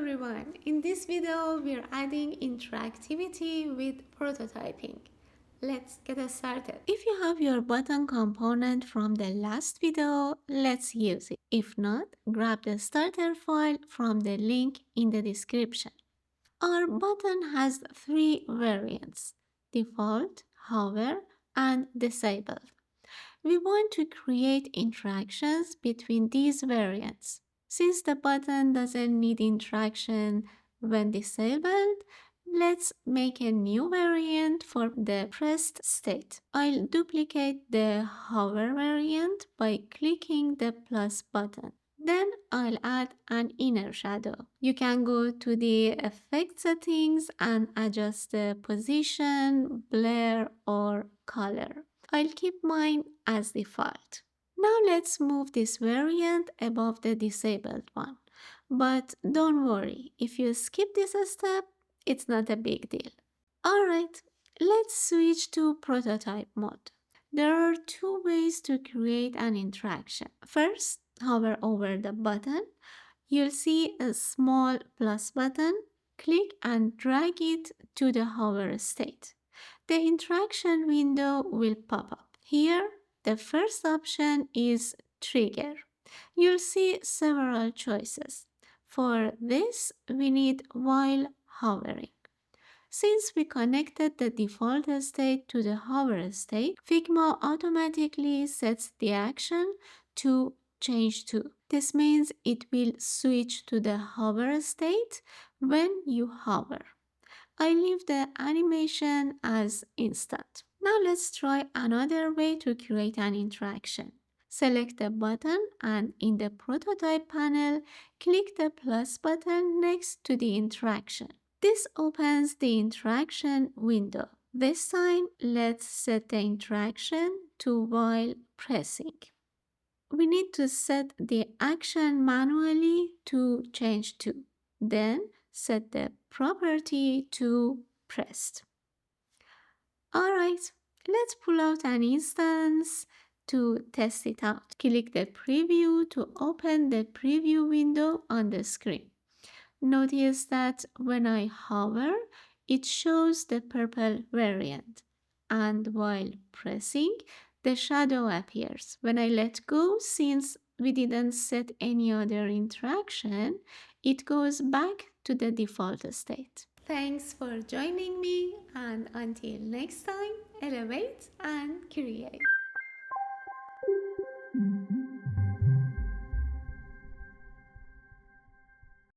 everyone! In this video, we're adding interactivity with prototyping. Let's get started. If you have your button component from the last video, let's use it. If not, grab the starter file from the link in the description. Our button has three variants: default, hover, and disabled. We want to create interactions between these variants. Since the button doesn't need interaction when disabled, let's make a new variant for the pressed state. I'll duplicate the hover variant by clicking the plus button. Then I'll add an inner shadow. You can go to the effect settings and adjust the position, blur, or color. I'll keep mine as default. Now let's move this variant above the disabled one. But don't worry, if you skip this step, it's not a big deal. Alright, let's switch to prototype mode. There are two ways to create an interaction. First, hover over the button. You'll see a small plus button. Click and drag it to the hover state. The interaction window will pop up. Here, the first option is trigger. You'll see several choices. For this, we need while hovering. Since we connected the default state to the hover state, Figma automatically sets the action to change to. This means it will switch to the hover state when you hover. I leave the animation as instant. Now let's try another way to create an interaction. Select the button and in the prototype panel, click the plus button next to the interaction. This opens the interaction window. This time, let's set the interaction to while pressing. We need to set the action manually to change to. Then set the property to pressed. Alright, let's pull out an instance to test it out. Click the preview to open the preview window on the screen. Notice that when I hover, it shows the purple variant, and while pressing, the shadow appears. When I let go, since we didn't set any other interaction, it goes back to the default state. Thanks for joining me, and until next time, elevate and create.